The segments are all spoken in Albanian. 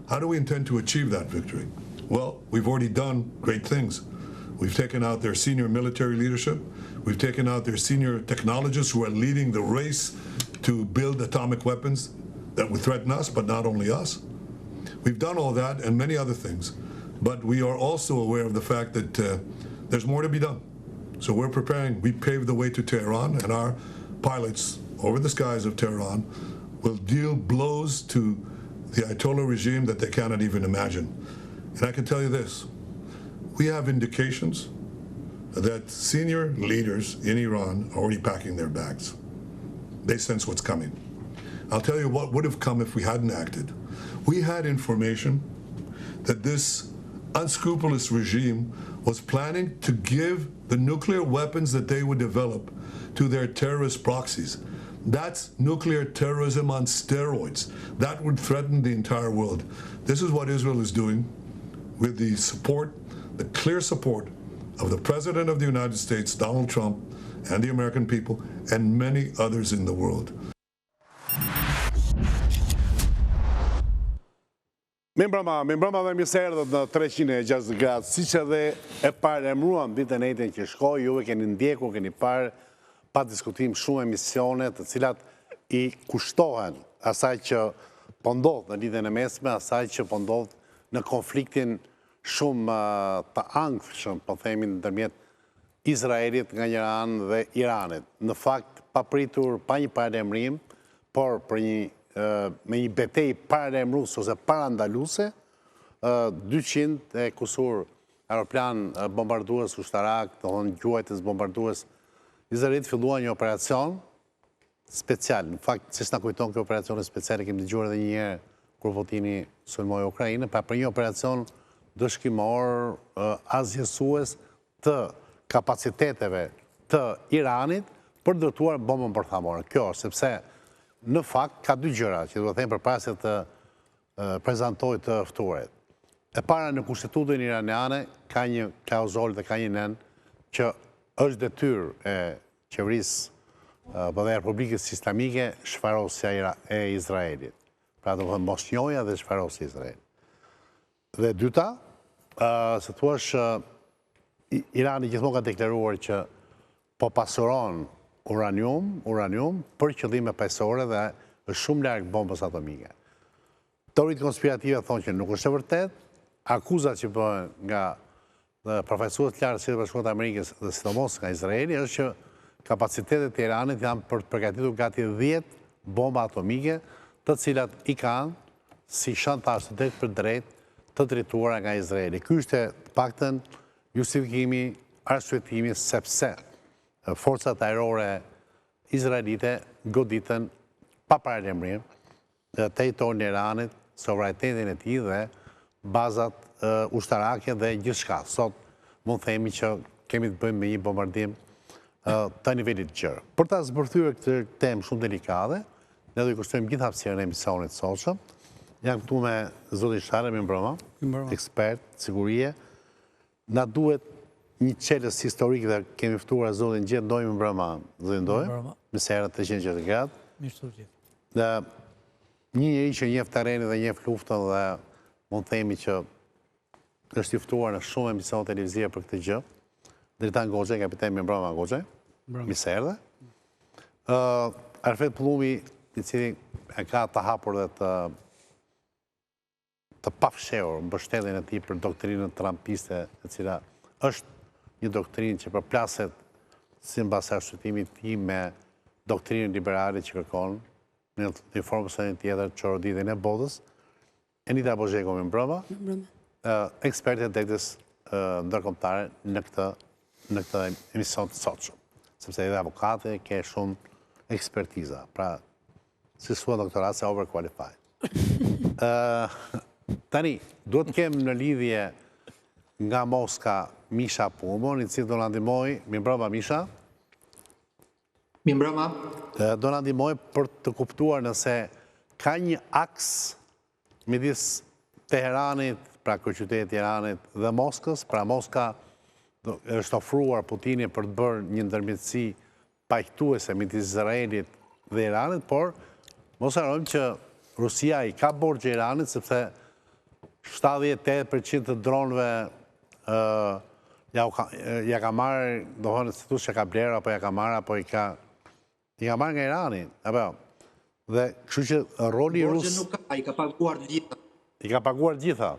How do we intend to achieve that victory? Well, we've already done great things. We've taken out their senior military leadership. We've taken out their senior technologists who are leading the race to build atomic weapons that would threaten us, but not only us. We've done all that and many other things, but we are also aware of the fact that there's more to be done. So we're preparing. We paved the way to Tehran, and our pilots over the skies of Tehran will deal blows to the Ayatollah regime that they cannot even imagine. And I can tell you this, we have indications that senior leaders in Iran are already packing their bags. They sense what's coming. I'll tell you what would have come if we hadn't acted. We had information that this unscrupulous regime was planning to give the nuclear weapons that they would develop to their terrorist proxies. That's nuclear terrorism on steroids. That would threaten the entire world. This is what Israel is doing with the support, the clear support of the President of the United States, Donald Trump, and the American people, and many others in the world. Mimbrama dhe mirëserdhët në 360 gradë, siç edhe e paremruam ditën e njëjtën që shkoi, juve keni ndjekur, keni parë pa diskutim shumë emisione të cilat i kushtohen asaj që po ndodh në lidhjen e mesme, asaj që po ndodh në konfliktin shumë të ankthshëm, po themi, ndërmjet Izraelit nga një anë dhe Iranit. Në fakt, papritur pa një paremrim, por për me një betejë paremruese ose parandaluese, 200 e kusur aeroplan bombardues ushtarak, domethënë gjuajtës bombardues Izraelit, filluan një operacion special. Në fakt, siç na kujton kjo operacion special, e kemi dëgjuar edhe një herë kur Putini sulmoi Ukrainën, për një operacion dëshkimor azhësues të kapaciteteve të Iranit për ndërtuar bombën bërthamore. Kjo është sepse në fakt ka dy gjëra që do të them përpara se të prezantoj të ftuarit. E para, në Kushtetutën iraniane ka një klauzolë dhe ka një nën që është detyrë e qeverisë dhe Republikës Islamike shfarosja e Izraelit. Pra do të thënë mosnjoja dhe shfarosja e Izraelit. Dhe dyta, se thua Irani gjithmonë ka deklaruar që po pasuron uranium për qëllime paqësore dhe është shumë larg bombës atomike. Teoritë konspirative thonë që nuk është e vërtet, akuzat që bëhen nga përfaqësues të lartë të Shtetit Bashkuar të Amerikës dhe sidomos nga Izraeli është që kapacitetet e Iranit janë për të përgatitur gati 10 bomba atomike, të cilat i kanë si shantazh të drejtë për drejtë të drejtuara nga Izraeli. Ky është paktën justifikimi, arsyetimi sepse forcat ajrore izraelite goditën pa paralajmërim territorin e Iranit, sovranitetin e tij dhe bazat ushtarake dhe gjithçka. Sot mund të themi që kemi të bëjmë me një bombardim të nivelit të gjerë. Për ta zbërthyer këtë temë shumë delikate, ne do i kushtojmë gjithë hapësirën e emisionit sotshëm. Jam këtu me zotin Share, mirëmbrëma, ekspert sigurie. Na duhet një çelës historik dhe kemi ftuar zotin Gjet Ndoj, mirëmbrëma, zotin Ndoj. Mirëserë 360 gradë. Mirë të gjithë. Dhe një njeri që njeh terrenin dhe njeh luftën dhe mund të themi që është i ftuar në shumë emisione televizive për këtë gjë. Dritan Goxhe, kapiten, mirëmbrëma Goxhe. Mirëserë. Arfet Pullumi, i cili e ka të hapur dhe të pafshehur mbështetjen e tij për doktrinën trumpiste, e cila është një doktrinë që përplaset sipas arsyetimi i tij me doktrinën liberale që kërkon në një formë ose një tjetër çoroditjen e botës. Enita Bozheko, mirëmbrëma. Eksperte drejtës ndërkombëtare në këtë emision të sotshëm, sepse edhe avokate ke shumë ekspertiza. Pra, si thua doktorat, se overqualified. Tani, duhet kem në lidhje nga Moska Misha Pumon, i cili do na ndihmoj, mirëmbrëma Misha. Mirëmbrëma. Do na ndihmoj për të kuptuar nëse ka një aks midis Teheranit, pra kryeqytetit të Iranit, dhe Moskës. Pra Moska është ofruar Putinit për të bërë një ndërmjetësi paqëtuese midis Izraelit dhe Iranit, por mos harrojmë që Rusia i ka borxhe Iranit sepse 78% të dronëve ja ka marrë, do hënë se thush që ka blerë, apo ja ka marrë, apo i ka marrë nga Irani. Dhe kështu që roli i Rusë... I ka paguar gjitha. I ka paguar gjitha.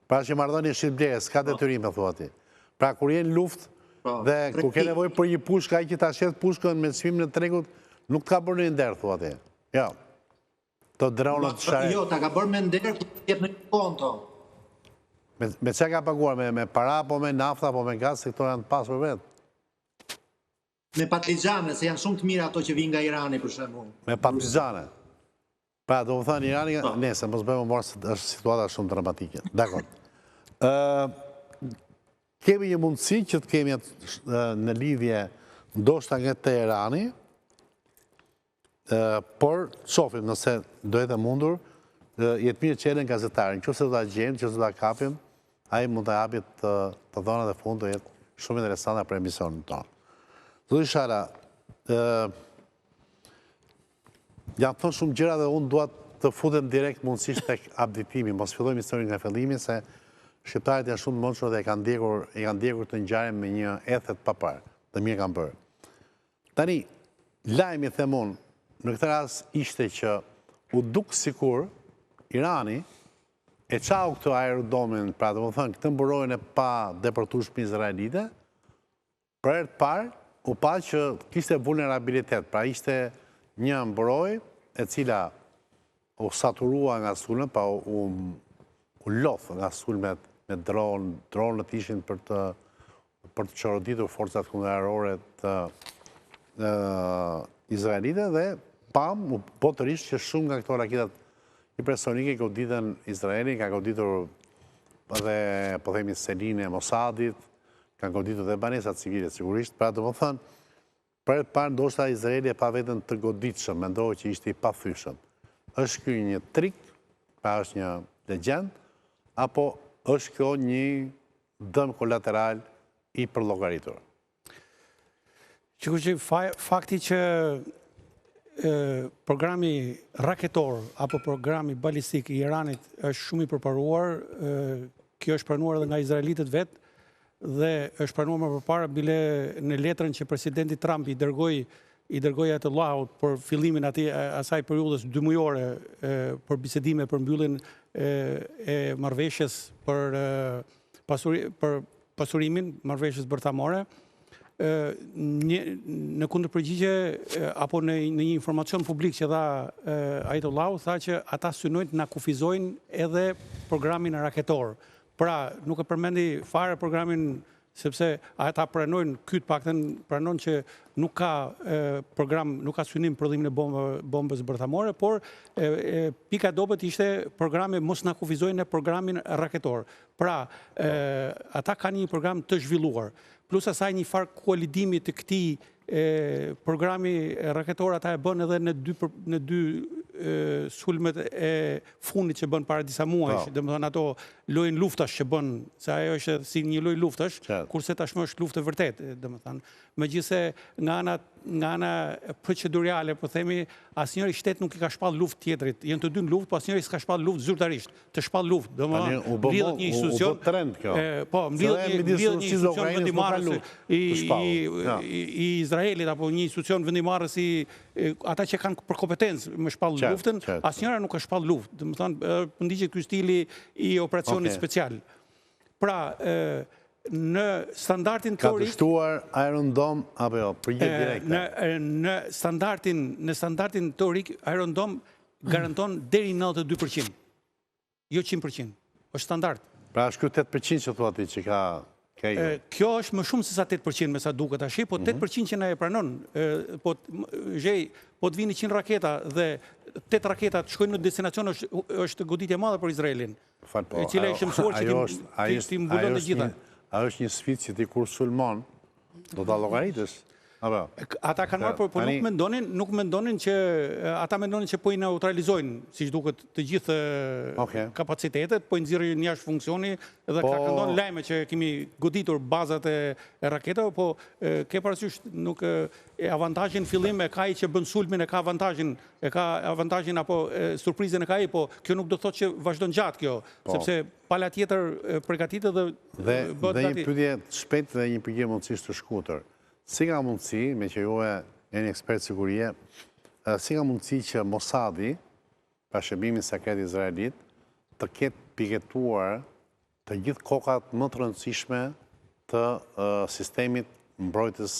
Pra që marrëdhënie shit blerë, s'ka detyrim, me thua ti. Pra kur jenë luftë, dhe kur ke nevojë për një pushkë, ai që ta shet pushkën me çmimin e tregut, nuk ka bërë një nder, thua ti. Jo. To dronët share. Jo, ta ka bërë me nder kur jep në konto. Me çka ka paguar, me para apo me nafta apo me gaz, se këto janë të pasur vetë. Me patligjane, se janë shumë të mira ato që vinë nga Irani, për shembull. Me patligjane. Pra, do më thënë Irani, nese, mos bëjmë morë se është situata shumë dramatike. Dakor. Kemi një mundësi që të kemi në lidhje ndoshta nga Teherani, por shofim nëse do jetë mundur, jetë mirë qelen gazetarin, që se do të gjenë, që se do të kapim, ai mund të hapit të dhona dhe fund të jetë shumë interesanta për emisionin tonë. Zoti Shara, janë thonë shumë gjëra dhe unë duat të futem direkt mundësisht tek abditimi, mos fillojmë historinë nga fillimi, se shqiptarët janë shumë të mëndshur dhe e kanë ndjekur të ngjarjen me një ethet pa parë, dhe mirë kanë bërë. Tani, lajmi them unë, në këtë rast ishte që u duk sikur Irani e çau këtë aerodomin, pra do të thënë këtë mburojën e pa depërtueshme izraelite, për herë të parë u pa që kishte vulnerabilitet, pra ishte një mburojë e cila u saturua nga sulmet, pa u loth nga sulmet me dronët ishin për të çoroditur forcat kundërore të izraelite dhe pam botërisht që shumë nga këto raketat hipersonike goditën Izraelin, ka goditur edhe po themi selin e Mossadit, kanë goditur dhe banesat civile sigurisht, pra do të thënë për e parë ndoshta Izraeli e pa veten të goditshëm, mendoj që ishte i pathyeshëm. Është ky një trik, pra është një legjend, apo është kjo një dëm kolateral i përllogaritur? Që fakti që programi raketor apo programi balistik i Iranit është shumë i përparuar, kjo është pranuar edhe nga izraelitët vetë, dhe është pranuar më përpara bile në letrën që presidenti Trump i dërgoi Ayatollahut për fillimin asaj periudhës 2 mujore për bisedime për mbylljen e marrëveshjes për pasurimin, marrëveshjes bërthamore. Në kundërpërgjigje apo në një informacion publik që dha Ayatollahu, tha që ata synojnë të na kufizojnë edhe programin raketor. Pra, nuk e përmendi fare programin, sepse ata pranojnë, kyt paktën pranojnë që nuk ka program, nuk ka synim prodhimin e bombës bërthamore, por pika dobët ishte programi mos na kufizojnë në programin raketor. Pra, ata kanë një program të zhvilluar. Plus asaj një farë kualidimi të këtij programi raketor, ata e bën edhe në dy sulmet e fundit që bën para disa muajsh, domethënë ato lojën luftash që bën, se ajo është si një lojë luftash, kurse tashmë është luftë e vërtetë, domethënë. Megjithëse nga ana procedurale, po themi, asnjëri shtet nuk i ka shpall luftë tjetrit. Janë të dy në luftë, po asnjëri s'ka shpall luftë zyrtarisht, të shpall luftë, domethënë mblidhet një institucion. Po, mblidhet një institucion vendimarrës i Izraelit apo një institucion vendimarrës i ata që kanë për kompetencë me shpall luftën, asnjëra nuk ka shpall luftë. Domethënë, ndiqet ky stili i operacionit special. Pra, në standardin teorik... Ka dështuar Iron Dome, apo jo, përgjigje direkte? Në standardin teorik, Iron Dome garanton deri 92%. Jo 100%. Është standard. Pra është kjo 8% që thua ti që ka... Kjo është më shumë se sa 8% me sa duket tash, po 8% që na e pranon, po të vini 100 raketa dhe 8 raketa të shkojnë në destinacion është goditje e madhe për Izraelin. E cila ishte mësuar që ti mbulon të gjitha. A është një sfidë që ti kur sulmon, do ta llogaritësh. Ata kanë marrë, por nuk mendonin që ata mendonin që po i neutralizojnë, siç duket, të gjithë kapacitetet, po i nxjerrin jashtë funksioni dhe ka këndon lajme që kemi goditur bazat e raketave, po ke parasysh nuk avantazhin fillim e ka ai që bën sulmin, e ka avantazhin apo surprizën e ka ai, po kjo nuk do thotë që vazhdon gjatë kjo, sepse pala tjetër përgatitet dhe një pyetje shpejt dhe një pyetje mundësisht të shkurtër. Si ka mundësi, me që juve e një ekspert sigurie, si ka mundësi që Mossadi, pa shërbimin sekret izraelit, të ketë piketuar të gjithë kokat më të rëndësishme të sistemit mbrojtës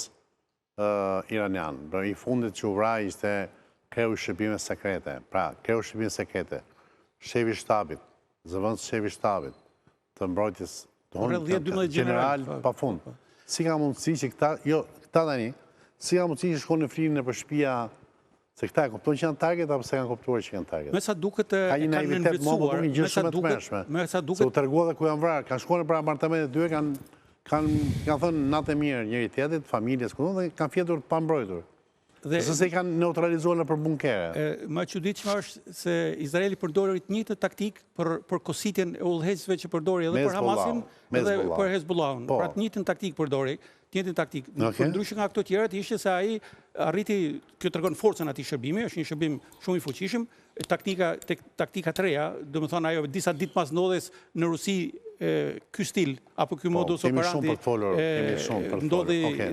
iranian. I fundit që u vra ishte kreu i shërbime sekrete. Pra, kreu i shërbime sekrete, shefi shtabit, zëvendës shefi shtabit, të mbrojtës general pa fund. Si ka mundësi që këta tani, si ka mundësi që shkonë në frinë për shtëpia, se këta e kuptojnë që janë target, apo se kanë kuptuar që janë target? Me sa duket e kanë nënvetësuar, se u tërgua dhe ku janë vrarë, kanë shkonë për apartamentet dyre, kanë thënë natë e mirë njëri tjetrit, familjes, dhe kanë fjetur pa mbrojtur. Nëse se i kanë neutralizuar në për bunkere. Më çuditshme është se Izraeli përdori të njëjtën taktik për kositjen e udhëheqësve që përdori edhe për Hamasin edhe për Hezbollahun. Pra të njëjtën taktik përdori, të njëjtën taktik. Ndryshe nga këto tjerët ishte se ai arriti, kjo tregon forcën e atij shërbimi, është një shërbim shumë i fuqishëm. Taktika të reja, domethënë ajo disa ditë pas ndodhes në Rusi ky stil apo ky modus operandi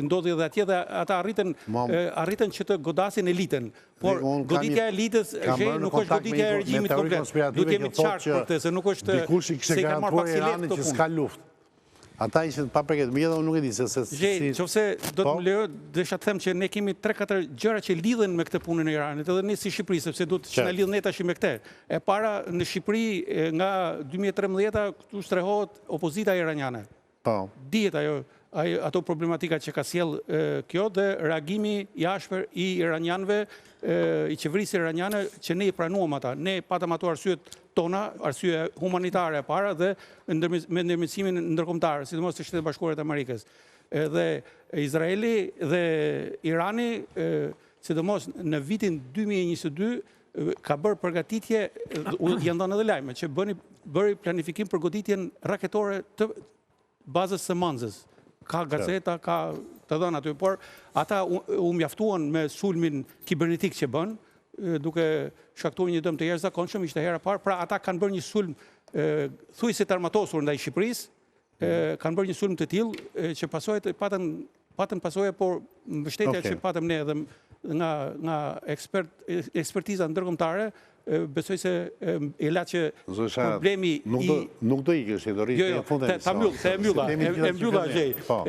ndodhi edhe atje dhe ata arritën që të godasin elitën, por goditja e elitës nuk është goditja e regjimit komplet. Duhet jemi të qartë për këtë, se nuk është se i kanë marrë pak si lehtë këto punë. Ata ishin pa përket, më edhe unë nuk e di se nëse do të më lejo, desha të them që ne kemi 3-4 gjëra që lidhen me këtë punën e Iranit, edhe ne si Shqipëri, sepse duhet që na lidh ne tash me këtë. E para, në Shqipëri nga 2013 këtu strehohet opozita iraniane. Dihet ato problematika që ka sjell kjo dhe reagimi i ashpër i iranianëve, i qeverisë iraniane që ne i pranuam ata. Ne patëm ato arsyet tona, arsye humanitare e para dhe me ndërmjetësimin ndërkombëtar, sidomos të Shtetet Bashkuara të Amerikës. Dhe Izraeli dhe Irani, sidomos në vitin 2022, ka bërë përgatitje, janë dhënë edhe lajme, që bëri planifikim për goditjen raketore të bazës së Manzës. Ka gazeta, ka të dhënë aty, por ata u mjaftuan me sulmin kibernetik që bën, duke shkaktuar një dëm të jashtëzakonshëm, ishte hera parë, pra ata kanë bërë një sulm thujse të armatosur ndaj Shqipërisë, kanë bërë një sulm të tillë që pasojat patën pasoja, por mbështetja që patëm ne edhe nga ekspertiza ndërkombëtare, besoj se e la që problemi i... Nuk do ikësh, do rritë në fund e e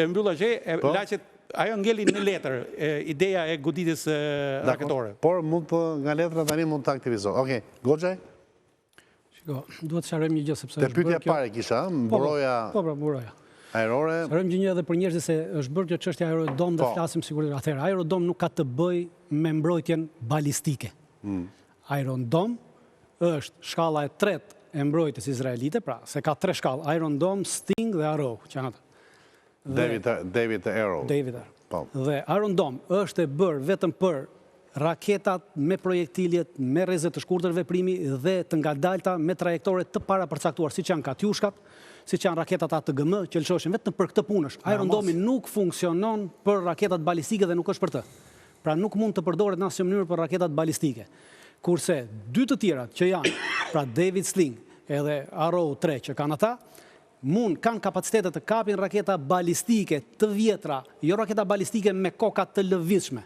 mbylla gjej, la që ajo ngeli në letër, ideja e goditjes raketore. Por nga letra tani mund të aktivizohet. Okej, Goxhaj? Shiko, duhet të sharojmë një gjë, sepse... Të pyetja pare kisha, mburoja... Po, mburoja. Aerore... Sharojmë një edhe për njerëzit se është bërë kjo çështja aerodom dhe flasim sigurisht atëherë. Aerodom nuk ka të bëj me mbrojtjen balistike. Aerodom është shkalla e tretë e mbrojtjes izraelite, pra se ka 3 shkallë, Iron Dome, Sting dhe Arrow, që janë ata. David Arrow. David Arrow. Dhe Iron Dome është e bërë vetëm për raketat me projektiljet, me rrezet të shkurtër veprimi dhe të ngadalta me trajektore të parapërcaktuar, siç janë Katyushkat, siç janë raketat ATGM, që lëshohen vetëm për këtë punësh. Iron Dome nuk funksionon për raketat balistike dhe nuk është për të. Pra nuk mund të përdoret në asnjë mënyrë për raketat balistike. Kurse 2 të tjerat që janë, pra David Sling edhe Arrow 3 që kanë ata, kanë kapacitetet të kapin raketa balistike të vjetra, jo raketa balistike me koka të lëvizshme,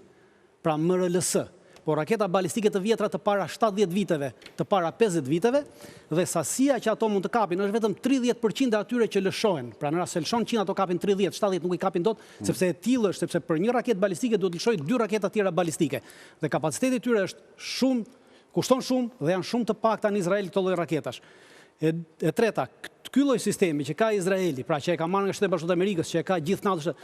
pra MRLS, por raketa balistike të vjetra të para 70 viteve, të para 50 viteve, dhe sasia që ato mund të kapin është vetëm 30% e atyre që lëshohen. Pra në rast se lëshon 100, ato kapin 30, 70 nuk i kapin dot, sepse e tillë është, sepse për një raketë balistike duhet lëshoj 2 raketa tjera balistike. Dhe kapaciteti i tyre është shumë, kushton shumë dhe janë shumë të pakta në Izrael këto lloj raketash. E treta, ky lloj sistemi që ka Izraeli, pra që e ka marrë nga Shtetet Bashkuara të Amerikës, që e ka gjithë natën,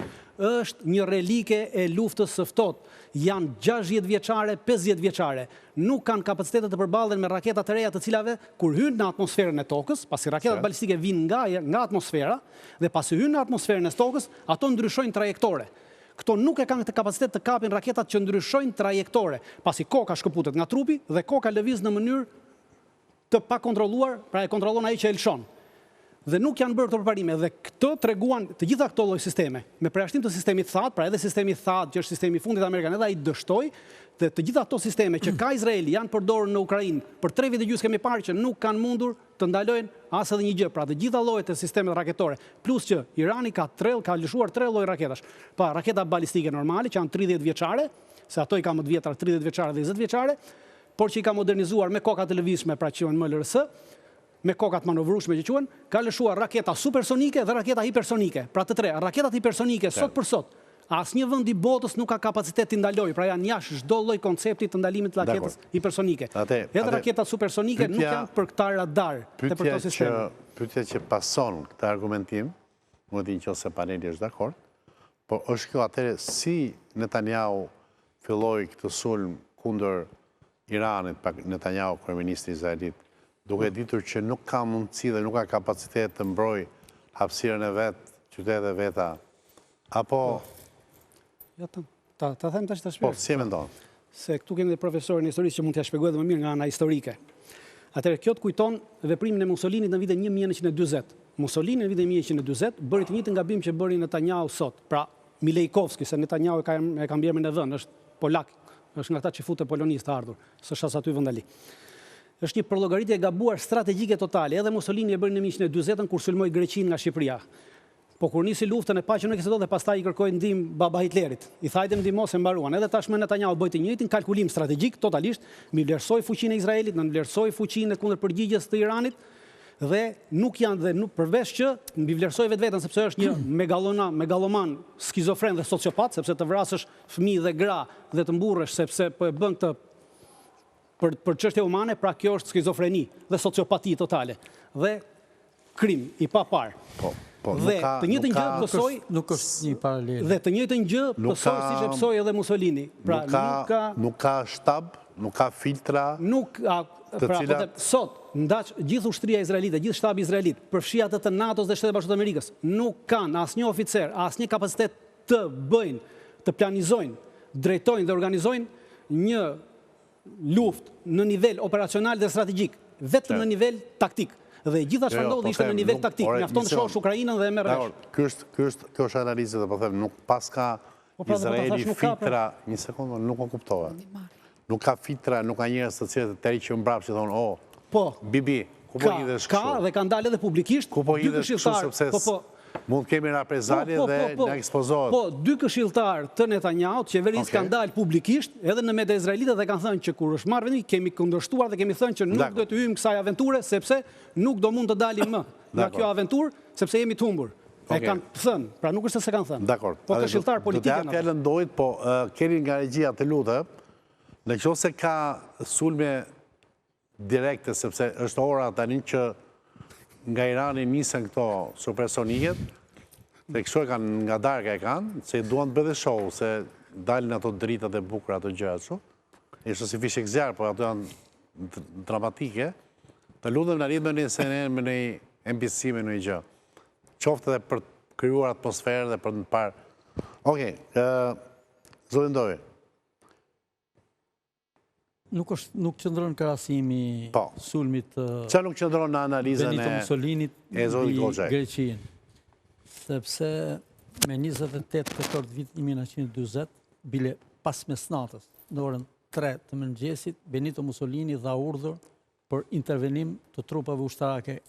është një relike e luftës së ftohtë. Janë 60 vjeçare, 50 vjeçare. Nuk kanë kapacitetet të përballen me raketa të reja të cilave kur hynë në atmosferën e tokës, pasi raketat balistike vinë nga atmosfera, dhe pasi hynë në atmosferën e tokës, ato ndryshojnë trajektore. Këto nuk e kanë të kapacitet të kapin raketat që ndryshojnë trajektore, pasi koka shkëputet nga trupi dhe koka lëviz në mënyrë të pa kontrolluar, pra e kontrollon ai që e lëshon. Dhe nuk janë bërë këto përparime dhe këto treguan të gjitha këto lloj sisteme, me përjashtim të sistemit THAAD, pra edhe sistemi THAAD që është sistemi i fundit amerikan, edhe ai dështoi dhe të gjitha këto sisteme që ka Izraeli janë përdorur në Ukrainë për 3 vite gjysmë kemi parë që nuk kanë mundur të ndalojnë as edhe një gjë. Pra të gjitha llojet e sistemet raketore, plus që Irani ka lëshuar 3 lloj raketash. Pa raketa balistike normale që janë 30 vjeçare, se ato i ka më të vjetra 30 vjeçare dhe 20 vjeçare, por që i ka modernizuar me koka të lëvizshme, pra që quhen MLRS, me kokat manovrueshme që quhen, ka lëshuar raketa supersonike dhe raketa hipersonike. Pra të tre, raketat hipersonike sot për sot, asnjë vend i botës nuk ka kapacitet të ndalojë, pra janë jashtë çdo lloj koncepti të ndalimit të raketës hipersonike. Edhe raketat supersonike nuk janë për këtë radar të për këto sisteme. Pyetja që pason këtë argumentim, më di nëse paneli është dakord, por është kjo atëherë si Netanyahu filloi këtë sulm kundër Iranit, pak Netanyahu, kryeministri izraelit, duke ditur që nuk ka mundësi dhe nuk ka kapacitet të mbroj hapësirën e vetë, qytetet e veta, apo... Ja, ta them tash Po, si e mendon? Se këtu kemi dhe profesorin historisë që mund t'ja shpjegoj dhe më mirë nga ana historike. Atëherë, kjo të kujton veprimin e Mussolinit në vitin 1920. Mussolini në vitin 1920 bëri të njëjtin gabim që bëri Netanyahu sot. Pra, Milejkovski, se Netanyahu e ka mbiemrin e vend, është polak, është nga ata që futet polonistë të ardhur, s'është as aty vendali. Është një përllogaritje e gabuar strategjike totale. Edhe Mussolini e bëri në 1940 kur sulmoi Greqinë nga Shqipëria. Po kur nisi luftën e pa që nuk ekzistonte dhe pastaj i kërkoi ndihmë baba Hitlerit. I thajte ndihmo se mbaruan. Edhe tashmë Netanyahu bëi të njëjtin kalkulim strategjik totalisht, mi vlerësoi fuqinë e Izraelit, në vlerësoi fuqinë e kundërpërgjigjes të Iranit dhe nuk janë dhe nuk përveç që mbi vlerësoi vetveten sepse është një megaloman, skizofren dhe sociopat, sepse të vrasësh fëmijë dhe gra dhe të mburresh sepse po e bën këtë për çështje humane, pra kjo është skizofreni dhe sociopati totale dhe krim i papar. Dhe të njëjtën gjë pësoi, nuk është një paralel. Dhe të njëjtën gjë pësoi siç e pësoi edhe Mussolini. Pra nuk ka shtab, nuk ka filtra. Sot ndaq gjithë ushtria izraelite, gjithë shtabi izraelit, përfshi atë të NATO-s dhe Shtetet Bashkuara të Amerikës, nuk kanë asnjë oficer, asnjë kapacitet të bëjnë, të planizojnë, drejtojnë dhe organizojnë një luftë në nivel operacional dhe strategjik, vetëm në nivel taktik. Dhe gjitha që ndodhi ishte në nivel taktik, mjafton të shohësh Ukrainën dhe merr vesh. Kjo është analizë dhe po them, nuk pas ka Izraeli filtra, një sekondë, nuk më kuptova. Nuk ka filtra, nuk ka njerëz të cilët të tërhiqin mbrapsht që thonë, Bibi, ku po hidhesh kështu? Ka dhe ka dalë edhe publikisht. Ku po hidhesh kështu sepse mund kemi reprezalie dhe na ekspozohet. Po, 2 këshilltar të Netanyahut, qeverisë kanë dalë publikisht, edhe në media izraelite dhe kanë thënë që kur është marrë vendi, kemi kundërshtuar dhe kemi thënë që nuk do të hyjmë kësaj aventure, sepse nuk do mund të dalim më nga kjo aventurë, sepse jemi të humbur. E kanë thënë, pra nuk është se s'e kanë thënë. Dakor. Po këshilltar politik janë. Do të fjalën dojt, po keni nga regjia të lutem, nëse ka sulme direkte, sepse është ora tani që nga Irani nisën këto supersoniket, dhe kështu e kanë nga darka e kanë, se duan të bëjë show, se dalin ato dritat e bukura ato gjëra kështu. Ishte si fishek zjarr, por ato janë dramatike. Të lutem na lidhni në CNN me një NBC me një gjë. Qoftë edhe për të krijuar atmosferë dhe për të parë. Okej, zoti Ndoj. Nuk qëndron krahasimi sulmit Çfarë nuk qëndron në analizën Benito Mussolinit Zoti mbi Goxhaj? Greqinë. Sepse me 28 tetor vit 1940, bile pas mesnatës, në orën 3 të mëngjesit, Benito Mussolini dha urdhër për intervenim të trupave ushtarake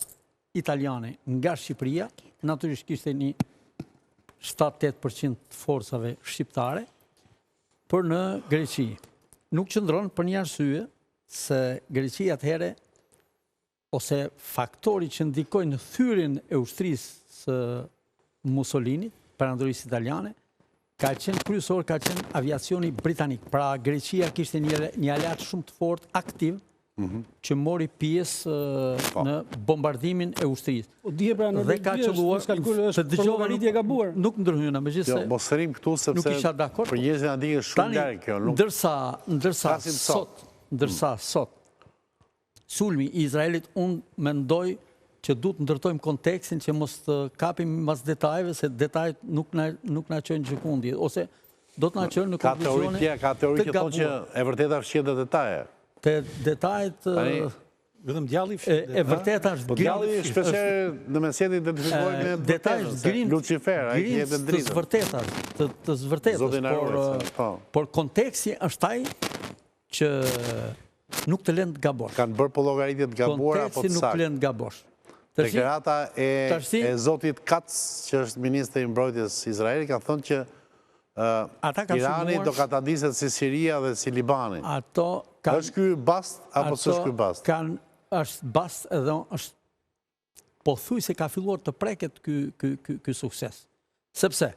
italiane nga Shqipëria, natyrisht kishte një 7-8% të forcave shqiptare për në Greqi. Nuk qëndron për një arsye se Greqia atëhere ose faktori që ndikoi në thyrjen e ushtrisë së Mussolinit, perandorisë italiane, ka qenë kryesor, ka qenë aviacioni britanik. Pra Greqia kishte një aleat shumë të fortë, aktiv, që mori pjesë në bombardimin e ushtrisë. Dhe ka qelluar të dëgjova gabuar. Nuk ndërhyna, megjithëse. Mos rrim këtu sepse nuk isha dakord. Për njerëzit na dihet shumë larg kjo. Ndërsa sot sulmi i Izraelit, unë mendoj që duhet ndërtojmë kontekstin që mos të kapim mas detajeve, se detajet nuk na çojnë gjykundje, ose do të na çojë në Ka konkluzione teori të që thonë që gabuara. e vërteta fshihet në detaje. Te detajet Vetëm djalli e vërteta është Po djalli shpeshherë në mesjet identifikohet me detaji është grind Lucifer, ai që jep të dritën. zvërtetas, të zvërtetës, Zotin Arori, po. por konteksti është ai që nuk të lën të gabosh. Kanë bërë po llogaritje të gabuara apo Konteksti të nuk të saktë. lën të gabosh. Deklarata Tashi- e zotit Katz, që është ministri i mbrojtjes Izraelit, ka thënë që Ata kanë Irani sulmuar- do katadiset si Siria dhe si Libani. Ato kanë Është ky bast apo s'është ky bast? është bast edhe është pothuajse ka filluar të preket ky sukses. Sepse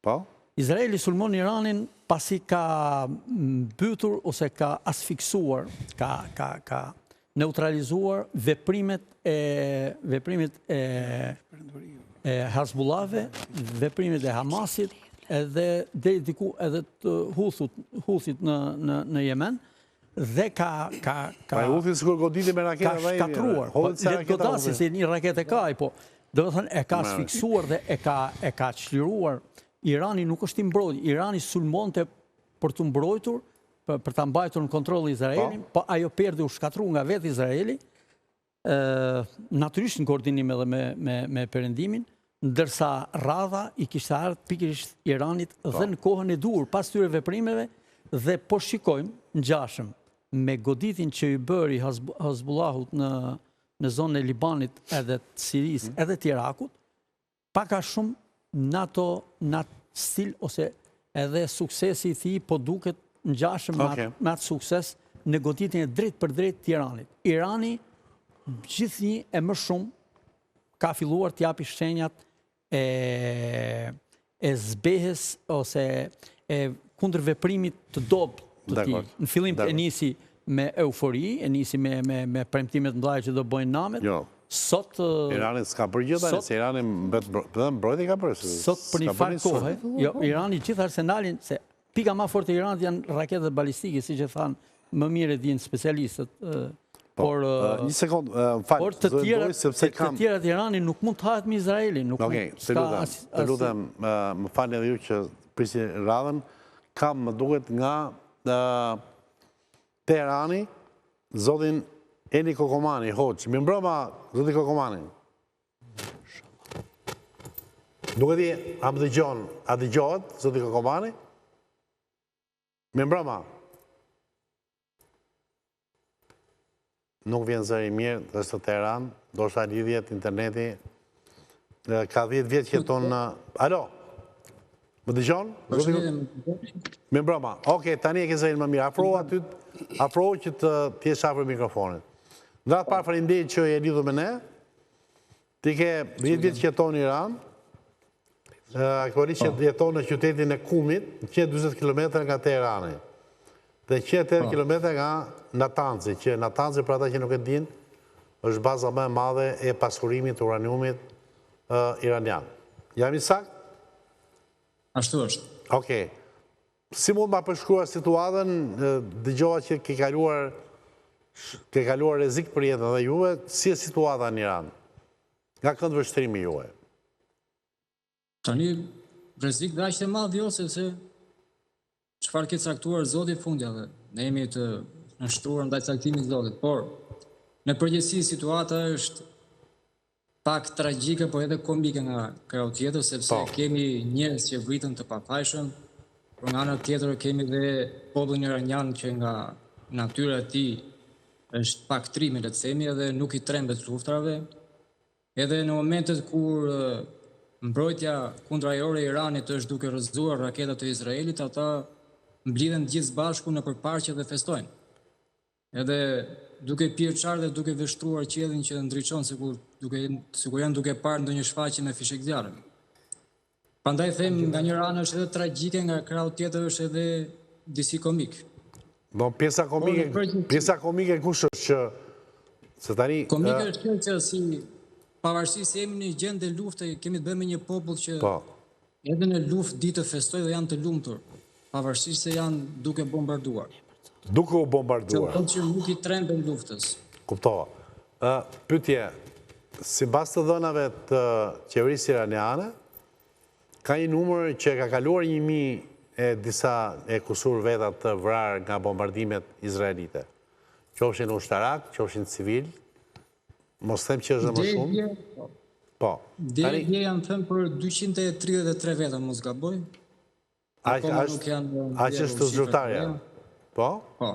Po? Izraeli sulmon Iranin pasi ka mbytur ose ka asfiksuar, ka neutralizuar veprimet e Hezbollahve, veprimet e Hamasit, edhe deri diku edhe të Huthit në Yemen, dhe ka Pa e Huthi sikur goditi me raketa ka shkatruar, letë godasi se një raket e ka, po do të thënë e ka asfiksuar dhe e ka çliruar. Irani nuk është i mbrojtur, Irani sulmonte për të mbrojtur, për ta mbajtur në kontroll Izraelin, po ajo perdi u shkatru nga vetë Izraeli, natyrisht në koordinim edhe me Perëndimin, ndërsa radha i kishte ardhur pikërisht Iranit dhe në kohën e dur pas tyre veprimeve, dhe po shikojmë ngjashëm me goditin që i bëri Hezbollahut në zonën e Libanit edhe të Sirisë edhe të Irakut, pak a shumë në atë stil ose edhe suksesi i tij po duket ngjashëm me atë sukses në goditjen e drejt për drejt të Iranit. Irani gjithnjë e më shumë ka filluar të japi shenjat e zbehes ose e kundër veprimit të dobët të tij. Në fillim e nisi me eufori, e nisi me premtimet mëdha që do bëjnë namet. Jo. Sot Irani s'ka bërë gjë tani, se Irani mbrojtje ka bërë. Sot për një farë kohë, jo, Irani gjithë arsenalin, se pika ma forte e Iranit janë raketet balistike, siç e thanë më mirë e dinë specialistët. Por një sekond, fal, të tjerat Irani nuk mund të hahet me Izraelin, nuk Okej, të lutem, më falni edhe ju që prisni radhën, kam më duket nga Teherani, zotin Eni Kokomani, hoq, mi mbrëma zoti Kokomani. Nuk e di, a më dëgjon, a dëgjohet zoti Kokomani? Mi mbrëma. Nuk vjen zëri mirë, është të Teheran, do shta lidhjet, interneti, ka 10 vjetë që jeton në... Alo, më dëgjon? Mi mbrëma. Oke, tani e ke zërin më mirë, afro që të tjesh afër mikrofonit. Nga të parë faleminderit që e lidhur me ne, ti ke 10 vjetë që jeton në Iran, aktualisht që jeton në qytetin e Kumit, 120 km nga Teherani, dhe 180 km nga Natanzi, që Natanzi, për ata që nuk e din, është baza më e madhe e pasurimit të uraniumit iranian. Jam i sakt? Ashtu është. Okej. Si mund ma përshkruar situatën, dëgjova që ke kaluar rrezik për jetën dhe juve, si e situata në Iran? Nga kënd vështrimi juve? Tani, rrezik dhe aq të madh jo, sepse çfarë ke caktuar Zoti fundjave. Ne jemi të nështruar ndaj caktimit të Zotit, por në përgjithësi situata është pak tragjike, por edhe komike nga krau tjetër, sepse kemi njerëz që vritën të pafajshëm, por nga ana tjetër kemi dhe popullin iranian që nga natyra e tij është pak trim, le të themi, edhe nuk i trembet luftrave. Edhe në momentet kur mbrojtja kundrajore e Iranit është duke rrëzuar raketat të Izraelit, ata mblidhen gjithë bashku në përparqe dhe festojnë. Edhe duke pirë qarë dhe duke vështruar qiellin që ndriçon sikur janë duke parë ndonjë shfaqje me fishek zjarri. Prandaj them, nga një anë është edhe tragjike, nga krau tjetër është edhe disi komik. Do pjesa komike kush është që se tani komike është që si pavarësisht se jemi në një gjendje lufte, kemi të bëjmë me një popull që edhe në luftë ditë festojnë dhe janë të lumtur, pavarësisht se janë duke bombarduar. Duke u bombarduar. Që nuk i tremben luftës. Kuptova. Pyetje, sipas të dhënave të qeverisë iraniane, ka një numër që ka kaluar 1000 e disa e kusur vetat të vrarë nga bombardimet izraelite. Qofshin ushtarak, qofshin civil, mos them që është më shumë. Po. Dje janë thënë për 233 veta, mos gaboj. Aq është zyrtarja. Po? Po.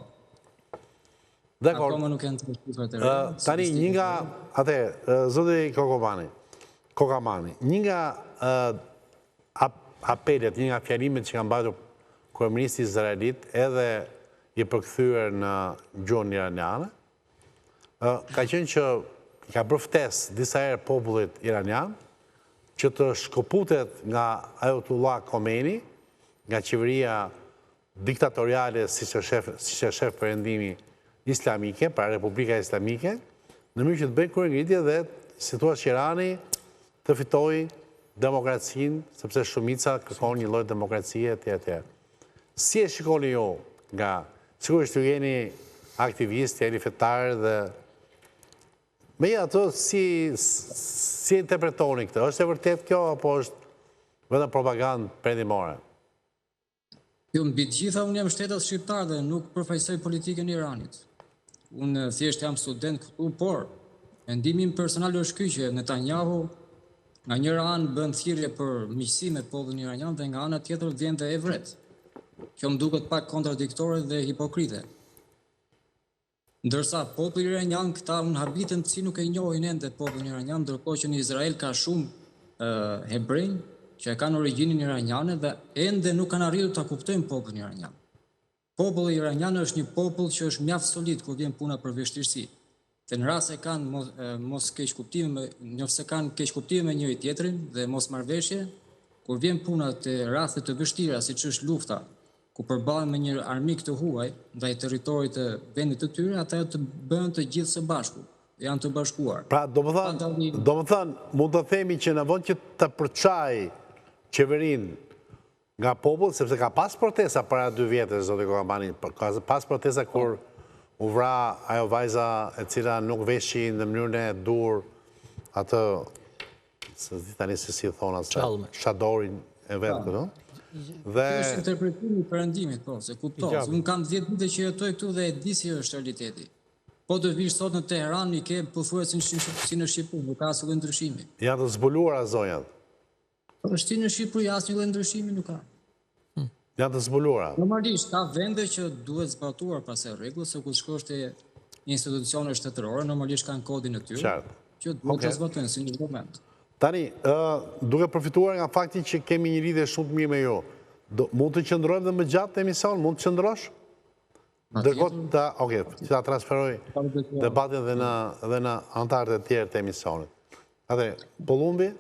Dekord. Akoma nuk janë të shkruar të re. Tani, një nga, zoti Kokamani, një nga apelet, një nga fjalimet që kanë mbajtur kryeministri izraelit edhe i përkthyer në gjuhën iraniane, ka qenë që ka bërë ftesë disa herë popullit iranian që të shkëputet nga Ayatollah Khomeini, nga qeveria diktatoriale siç është shef perëndimi islamike, pra Republika Islamike, në mënyrë që të bëjë kryengritje dhe situatë që Irani të fitojë demokracinë, sepse shumica kërkon një lloj demokracie etj. Si e shikoni ju nga, sigurisht ju jeni aktivist, jeni fetar dhe me ato si interpretoni këtë? Është e vërtet kjo apo është vetëm propagandë perëndimore? Jo, mbi të gjitha unë jam shtetas shqiptar dhe nuk përfaqësoj politikën e Iranit. Unë thjesht jam student këtu, por mendimi im personal është ky që Netanyahu nga njëra anë bën thirrje për miqësi me popullin iranian dhe nga ana tjetër vjen dhe e vret. Kjo më duket pak kontradiktore dhe hipokrite. Ndërsa populli iranian këta unë habitën që nuk e njohin ende popullin iranian, ndërkohë që në Izrael ka shumë hebrej që e kanë origjinin iraniane dhe ende nuk kanë arritur ta kuptojnë popullin iranian. Populli iranian është një popull që është mjaft solid kur vjen puna për vështirësi. Dhe në rast se kanë mos keq kuptime, nëse kanë keq kuptime me njëri tjetrin dhe mos marrëveshje, kur vjen puna te raste të vështira siç është lufta, ku përballen me një armik të huaj ndaj territorit të vendit të tyre, ata të bëhen të gjithë së bashku, janë të bashkuar. Pra, do më thënë, mund të themi që në vend që të përçaj qeverinë nga popull, sepse ka pas protesta para 2 vjetë, zoti Kokamani, ka pas protesta kur u vra ajo vajza e cila nuk veshi në mënyrën e dur atë, se di tani se si thonë atë, shadorin e vetë këtu. Dhe Kjo është interpretimi i perëndimit, po, se kuptohet. Unë kam 10 vite që jetoj këtu dhe e di si është realiteti. Po të vish sot në Teheran, i ke pothuajse si në Shqipëri, nuk ka asnjë ndryshimi. janë të zbuluara zonjat. Është në Shqipëri asnjë ndryshimi nuk ka. Janë të zbuluara. Normalisht ka vende që duhet zbatuar pas e rregull, se kur shkosh te institucione shtetërore, normalisht kanë kodin e tyre. Qartë. Që duhet të zbatojnë si një moment. Tani, duke përfituar nga fakti që kemi një lidhje shumë të mirë me ju, mund të qëndrojmë dhe më gjatë të emision? Mund të qëndrosh? Dërkohë ta, që ta transferoj debatin dhe në antarët e tjerë të emisionit. Atë, Pollumbi,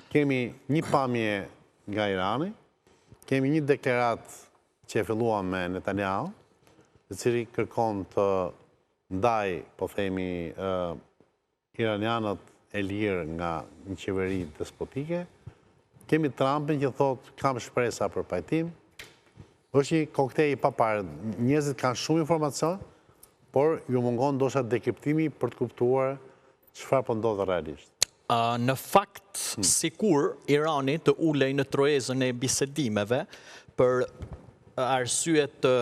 kemi një pamje nga Irani, kemi një deklarat që e filluam me Netanyahu, i cili kërkon të ndaj, po themi, iranianët e lirë nga një qeveri despotike. Kemi Trumpin që thot, kam shpresa për pajtim. është një koktej i paparë. Njerëzit kanë shumë informacion, por ju mungon ndoshta dekriptimi për të kuptuar çfarë po ndodh realisht. Në fakt, sikur Irani të ulej në troezën e bisedimeve për arsye të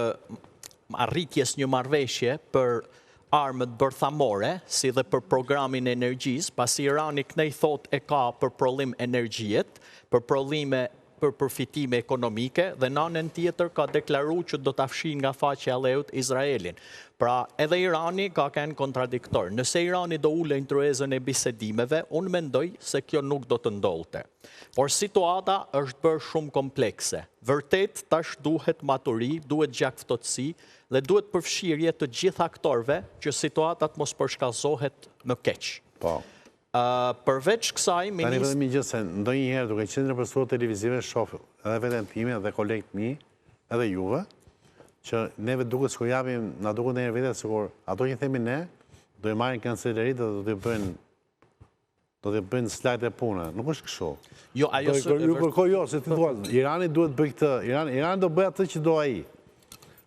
arritjes një marrëveshje për armët bërthamore, si dhe për programin e energjisë, pasi Irani kënej thot e ka për prodhim energjiet, për prodhime për përfitime ekonomike, dhe në anën tjetër ka deklaru që do të afshin nga faqja e Leut Izraelin. Pra, edhe Irani ka kënë kontradiktor. Nëse Irani do ulej në troezën e bisedimeve, unë mendoj se kjo nuk do të ndodhte. Por situata është bërë shumë komplekse. Vërtet, tash duhet maturi, duhet gjakftotësi dhe duhet përfshirje të gjitha aktorëve që situatat mos përshkallëzohet më keq. Po. Përveç kësaj, Tani vetëm një gjë se ndonjëherë duke qenë në përstuar televizive shoh edhe veten time dhe kolegët mi, edhe juve, që neve duket sikur japim, na duket ndonjëherë vetë sikur ato që themi ne do i marrin kancelarit dhe do të bëjnë slajde e punë. Nuk është kështu. Jo, ajo ju kërkoj jo, se ti thua, Irani duhet bëj këtë, Irani do bëj atë që do ai.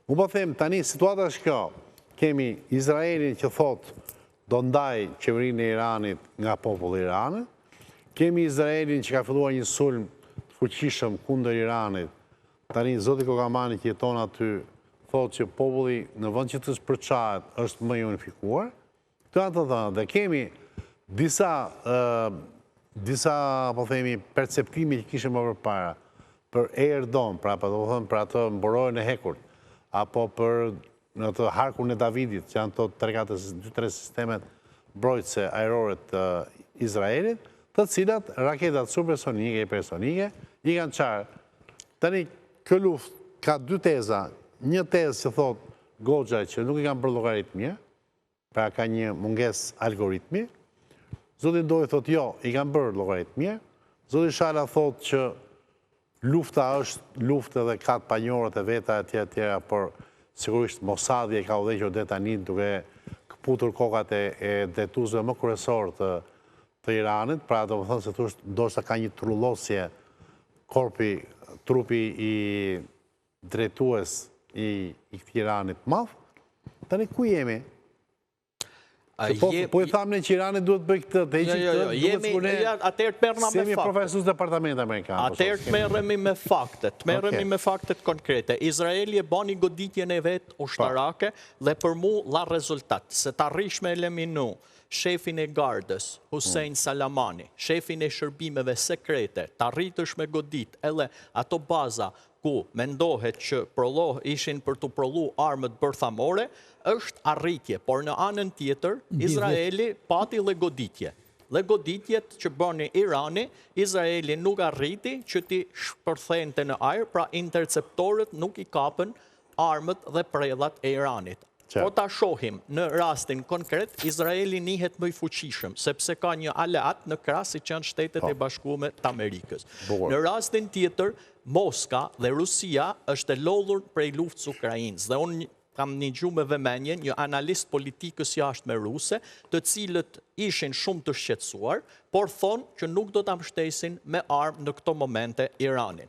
Unë po them tani situata është kjo. Kemi Izraelin që thotë do ndaj qeverinë e Iranit nga populli i Iranit. Kemi Izraelin që ka filluar një sulm të fuqishëm kundër Iranit Tani, Zoti Kokamani që jeton aty, thotë që populli në vend që të shpërçahet është më i unifikuar. Të atë thënë, dhe kemi disa, po themi, perceptimi që kishim më përpara për Erdon, pra do të thënë për atë mborojën e hekurt, apo për në të harkun e Davidit, që janë të 2-3 sistemet mbrojtëse ajrore të Izraelit, të cilat raketat supersonike e hipersonike i kanë qarë. Tani, kjo luft ka dy teza. Një tezë që thot Goxha që nuk i kanë bërë logaritmje, pra ka një munges algoritmi. Zoti Ndoj thot jo, i kanë bërë logaritmje. Zoti Shala thot që lufta është luftë edhe ka të panjorët e veta e tjera, por sigurisht Mossadi e ka udhëhequr deri tani duke këputur kokat e detuesve më kryesor të Iranit, pra do të thënë se thosh ndoshta ka një trullosje trupi i drejtues i këtij Iranit madh. Tani ku jemi? Po e thamë që Irani duhet bëj këtë, të heqë këtë, atëherë të merrem me fakte. Profesor departament amerikan. Atëherë të merremi me faktet konkrete. Izraeli e bani goditjen e vet ushtarake dhe për mu la rezultat, se të arrish me eliminu shefin e gardës, Hussein Salamani, shefin e shërbimeve sekrete, të arritësh me godit edhe ato baza ku mendohet që ishin për të prollu armët bërthamore, është arritje, por në anën tjetër, Izraeli pati dhe goditje. Dhe goditjet që bëni Irani, Izraeli nuk arriti që ti shpërthente në ajrë, pra interceptorët nuk i kapën armët dhe predhat e Iranit. Po ta shohim në rastin konkret, Izraeli nihet më i fuqishëm, sepse ka një aleat në krah si që janë Shtetet e Bashkuara të Amerikës. Në rastin tjetër, Moska dhe Rusia është e lodhur prej luftës Ukrainës. Dhe unë kam një gjumë me vëmendje, një analist politikës jashtme ruse, të cilët ishin shumë të shqetësuar, por thonë që nuk do ta mbështesin me armë në këto momente Iranin.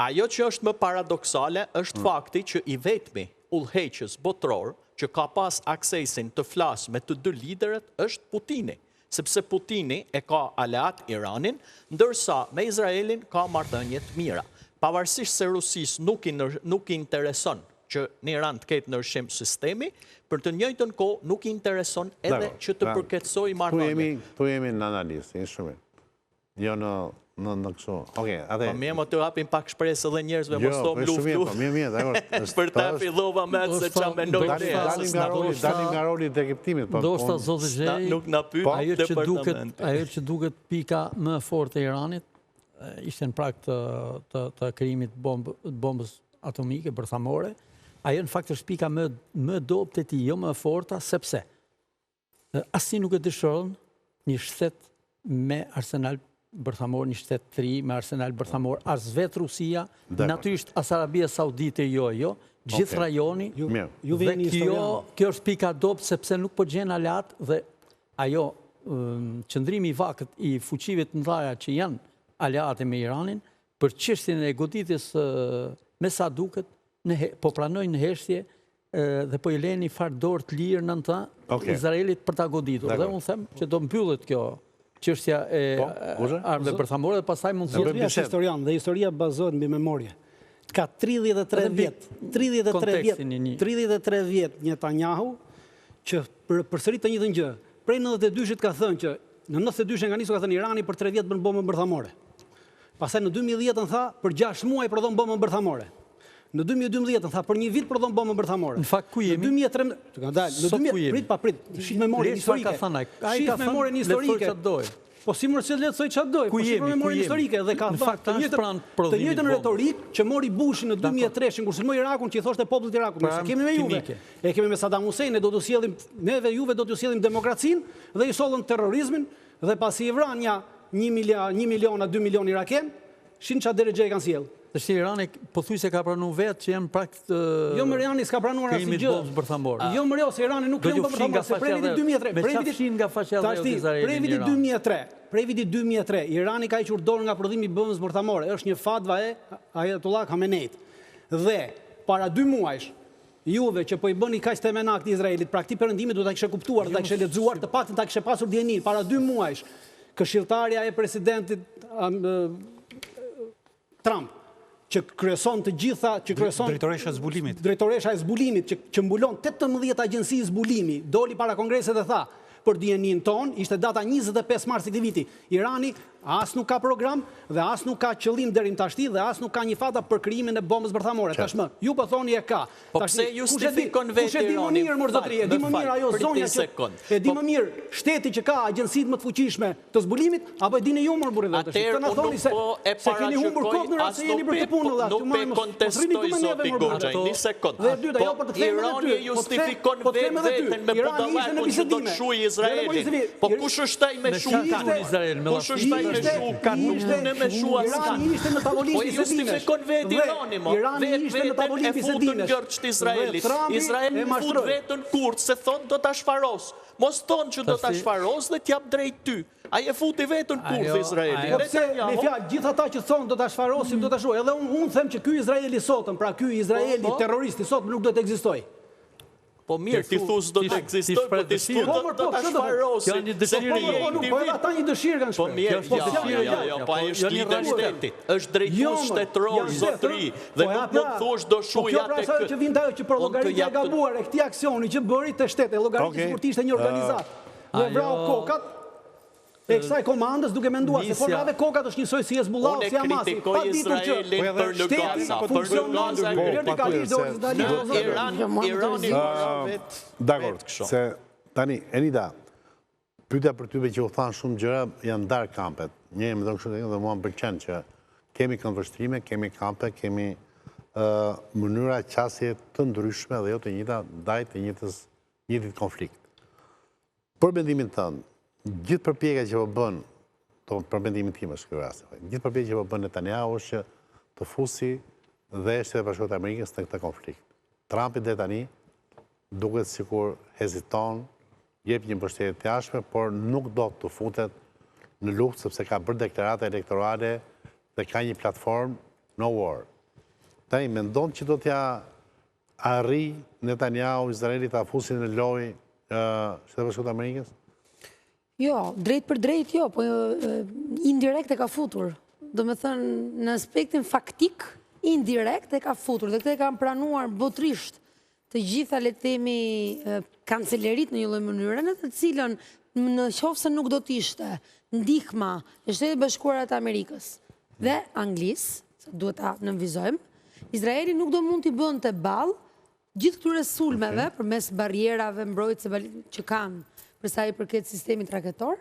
Ajo që është më paradoksale është fakti që i vetmi udhëheqës botror që ka pas aksesin të flasë me të dy liderët është Putini, sepse Putini e ka aleat Iranin, ndërsa me Izraelin ka marrëdhënie të mira. Pavarësisht se Rusis nuk i intereson që në Iran të ketë ndryshim sistemi, për të njëjtën kohë nuk i intereson edhe që të përketësoj marrëdhënie. Tu jemi në analistë, një shumë. Jo në kështu. Po mirë më të hapim pak shpresë edhe njerëzve mos tom luftu. Për ta fillova me atë se çam mendoj ti. Dalim nga roli i dekryptimit. Ndoshta zoti Xhej, nuk na pyet ajo që duket pika më e fortë e Iranit ishte në prag të krijimit bombës atomike bërthamore. Ajo në fakt është pika më dobët e tij, jo më e forta, sepse asnjë nuk e dëshiron një shtet me arsenal bërthamor, një shtet të ri me arsenal bërthamor, as vetë Rusia, natyrisht as Arabia Saudite jo, gjithë rajoni. Dhe kjo është pika dobët sepse nuk po gjen aleat dhe ajo qëndrimi i vakët i fuqive të mëdha që janë aleate me Iranin për çështjen e goditjes me sa duket po pranojnë në heshtje dhe po i leni farë dorë të lirë në ta Izraelit për ta goditur. Dhe unë them që do mbyllet kjo çështja e armëve bërthamore dhe pastaj mund të jetë historian dhe historia bazohet mbi memorje. Ka 33 vjet. 33 vjet Netanyahu që përsërit të njëjtën gjë. Prej 92-shit ka thënë që në 92-shit nga nisur ka thënë Irani për 3 vjet bën bombën bërthamore. Pastaj në 2010 tha për 6 muaj prodhon bombën bërthamore. Në 2012 tha për 1 vit prodhon bombën bërthamore. Në fakt ku jemi? Në 2013, prit, shih memorien historike. Shih memorien historike. Po si më se letësoj çfarë doj, po shih memorien historike dhe ka thënë të njëjtën retorik që mori Bushi në 2003 kur sulmoi Irakun, që i thoshte popullit të Irakut, se kemi me juve. E kemi me Saddam Hussein, do t'ju sjellim neve juve do t'ju sjellim demokracinë dhe i sollën terrorizmin dhe pasi i vran ja 1 milion a 2 milion iraken, shin çfarë drejtë kanë sjell. Dështë Irani pothuajse ka pranuar vetë që janë prakt jo më Irani s'ka pranuar asnjë gjë. Jo më se Irani nuk krijon bombë bërthamore, se prej vitit 2003, prej vitit 2003, Irani ka hequr dorë nga prodhimi i bombës bërthamore, është një fatva e Ayatollah Khameneit. Dhe para 2 muajsh juve që po i bëni kaq temenak të Izraelit, pra këtij perëndimi duhet ta kishe kuptuar, ta kishe lexuar, të paktën ta kishe pasur dijenin. Para 2 muajsh, këshilltarja e presidentit Trump që kryeson të gjitha, që kryeson Drejtoresha e zbulimit. Drejtoresha e zbulimit, që mbulon 18 agjensi zbulimi, doli para kongreset dhe tha, për DNA-n ton, ishte data 25 mars i këtij viti. Irani as nuk ka program dhe as nuk ka qëllim deri më tashti dhe as nuk ka një fata për krijimin e bombës bërthamore. Tashmë, ju po thoni e ka. Po pse justifikon vetë Irani? E di më mirë ajo zonja që e di më mirë shteti që ka agjensitë më të fuqishme të zbulimit apo e dini ju më burrë vetë. Atëherë Të na thoni se keni humbur kohë në rast se jeni për të punë dhe nuk pe kontestoj zoti Goxha, një sekond. Dhe e dyta, jo për të thënë Irani justifikon veten me budallakun që do të shuajë Izraelin. Po kush është ai me shukan Izrael? Kush është ai me shukan? Nuk me shua s'kan. Irani ishte në tavolinë Po justifikon vetë Irani, mo. Vetë e futën gjërç të Izraelit. Izraeli fut vetën kurth se thon do ta shfaros. Mos thon që do ta shfaros dhe t'jap drejt ty. Ai e futi vetën kurth Izraeli. Po pse me fjalë gjithë ata që thon do ta shfarosim, do ta shuaj. Edhe unë them që ky Izraeli sotëm, pra ky Izraeli terroristi sot nuk do të ekzistojë. Po mirë, ti thus do të ekzistoj, po ti thus do ta shfarosi. Kjo një dëshirë. Po ata një dëshirë kanë Po shprehur. mirë, po ai është lider shtetit. Është drejtues shtetëror zotëri dhe nuk do të thuash do shuja tek. Po pra që vin ajo që për llogaritë e gabuar e këtij aksioni që bëri te shteti, llogaritë kur ishte një organizat. Dhe vrau kokat e kësaj komandës duke menduar se forave kokat është njësoj si Hezbollah si Hamasi. Unë kritikoj Izraelin për në Gaza, për në Gaza. Irani Dakor, se tani, Enida, pyetja për tyve që u thanë shumë gjëra, janë darë kampet. Një e më dhënë kështu dhe mua më pëlqen që kemi këndvështrime, kemi kampe, kemi mënyra qasje të ndryshme dhe jo të njëjta ndaj të njëjtit konflikt. Për mendimin tënd, gjithë përpjekja që po bën, për mendimin tim është ky rast. Gjithë përpjekja që po bën Netanyahu është që të fusi dhe Shtetet e Bashkuara të Amerikës në këtë konflikt. Trumpi deri tani duket sikur heziton, jep një mbështetje të jashtme, por nuk do të futet në luftë sepse ka bërë deklarata elektorale dhe ka një platformë no war. Tani mendon që do t'ja arri Netanyahu Izraelit ta fusi në lojë Shtetet e Bashkuara të Amerikës? Jo, drejt për drejt jo, po indirekt e ka futur. Do me thënë, në aspektin faktik, indirekt e ka futur. Dhe këtë e kam pranuar botrisht të gjitha le të themi kancelerit në një lloj mënyre, në të cilën në qoftë se nuk do të ishte ndihma e Shtetit Bashkuara të Amerikës dhe Anglisë, se duhet ta nënvizojmë, Izraeli nuk do mund t'i bënte ballë gjithë këtyre sulmeve përmes barrierave mbrojtëse që kanë për sa i përket sistemit raketor,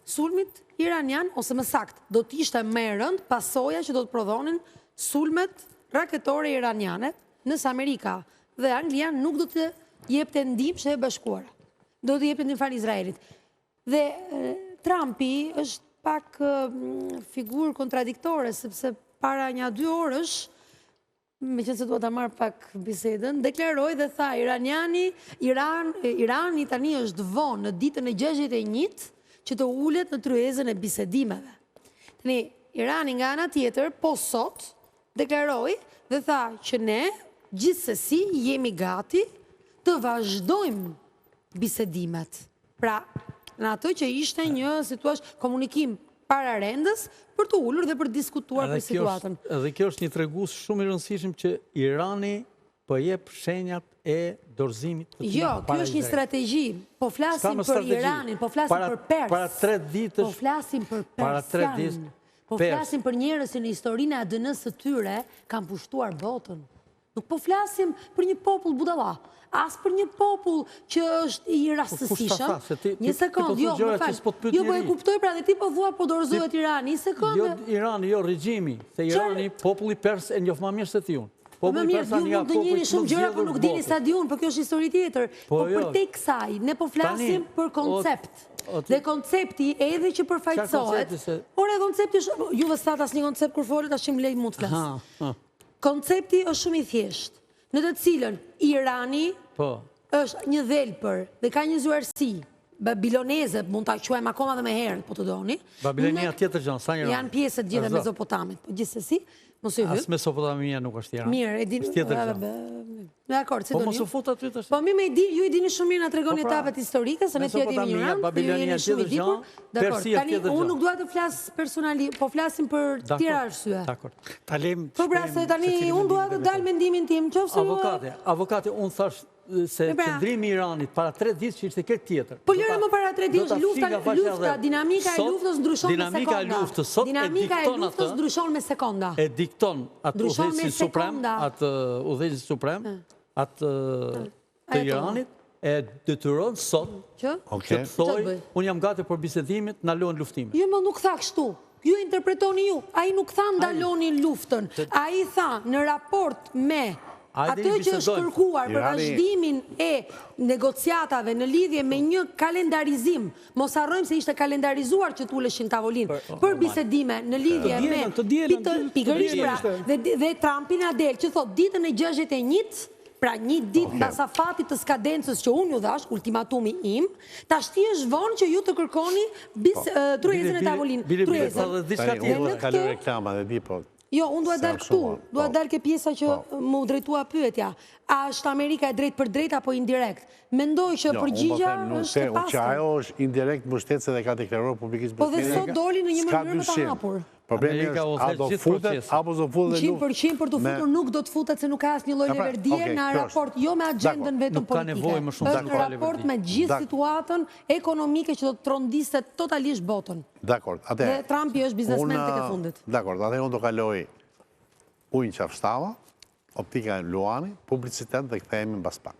sulmit iranian, ose më sakt, do t'ishte më e rënd pasoja që do të prodhonin sulmet raketore iraniane, nësë Amerika dhe Anglia nuk do të jepte ndihmë Shtetit e Bashkuara. Do të jepte ndihmë Izraelit. Dhe Trumpi është pak figurë kontradiktore, sepse para një 2 orësh, me qënë se duhet ta marrë pak bisedën, deklaroi dhe tha, Irani tani është vonë në ditën e 61 që të ulet në tryezën e bisedimeve. Tani, Irani nga ana tjetër, po sot, deklaroi dhe tha që ne, gjithsesi, jemi gati të vazhdojmë bisedimet. Pra, në ato që ishte një situash komunikim para rendës për të ullur dhe për diskutuar për situatën. Edhe kjo është një tregues shumë i rëndësishëm që Irani po jep shenjat e dorëzimit të tij. Jo, kjo është një strategji. Po flasim për Iranin, po flasim për Pers. Para 3 ditësh. Po flasim për Persian. Po flasim për njerëz që në historinë e ADN-s së tyre kanë pushtuar botën. Nuk po flasim për një popull budalla. As për një popull që është i rastësishëm. Një sekond, jo, më falë. Jo, po e kuptoj, pra dhe ti po thua po dorëzohet Irani. Një sekond. Jo Irani, jo regjimi. Se Irani, populli pers e njoh më mirë se ti unë. Më mirë, ju mund të njeni shumë gjëra, po nuk dini sa di unë, po kjo është histori tjetër. Po për te kësaj, ne po flasim për koncept. Dhe koncepti edhe që përfaqësohet. Ore, koncepti është, juve s'that asnjë koncept kur folet, ashim lej mund të flas. Koncepti është shumë i thjeshtë, në të cilën Irani është një dhelpër dhe ka një zuarësi babiloneze, mund ta quajmë akoma dhe më herët, po të doni. Babilonia tjetër gjë, sa një janë pjesët gjithë e Mezopotamit, po gjithsesi, Mos i hyp. As Mesopotamia nuk është Tiranë. Mirë, e dini. Është tjetër gjë. Dakor, si Po do mos u ju. fut aty tash. Po mi me ju i dini shumë mirë na tregoni Po pra, etapet historike, se ne tjetër jemi Mesopotamia, ignorant, ju Babilonia jeni shumë i tjetër gjë, ditur. Dakor, Persia tani tjetër unë gjë. nuk dua të flas personalisht, po flasim për tjera arsye. Dakor. Ta lejmë Po pra, se tani unë dua të dal mendimin tim, qofse Avokati, unë thash se qëndrimi i Iranit para 3 ditë që ishte këtë tjetër. Po lëre më para 3 ditësh lufta, dinamika e luftës ndryshon me sekonda. Dinamika e luftës sot Dinamika e luftës ndryshon me sekonda. E dikton atë udhëheqësin suprem, atë të Iranit, e detyron sot që të thoj, unë jam gati për bisedimet, ndalojnë luftimet. Jo, më nuk tha kështu. Ju interpretoni ju. Ai nuk tha ndaloni luftën. Ai tha në raport me atë që është kërkuar për vazhdimin e negociatave në lidhje me një kalendarizim, mos harrojmë se ishte kalendarizuar që t'uleshin tavolinë për bisedime në lidhje me pikërisht pra dhe Trumpin Adel që thot ditën e 61, pra një ditë mbas afatit të skadencës që unë ju dhash, ultimatumi im, tashti është vonë që ju të kërkoni tryezën e tavolinë. Jo, unë duha dalë këtu, duha dalë ke pjesa që më u drejtua pyetja. A është Amerika e drejt për drejt apo indirekt? Mendoj që përgjigja është e pastër. Që ajo është indirekt mbështetëse dhe ka deklaruar publikisht mbështetëse. Po dhe sot doli në një mënyrë më të hapur. Problemi është, a do futet, apo do futet dhe luft? 100% për të futur nuk do të futet se nuk ka asnjë lloj leverdie në raport, jo me agendën vetëm politike. Është raport me gjithë situatën ekonomike që do të trondiste totalisht botën. Dakor, dhe Trumpi është biznesmen tek e fundit. Dakor, atë unë do kaloj ujnë qafshtava, optika Luani, publicitet dhe kthehemi mbas pak.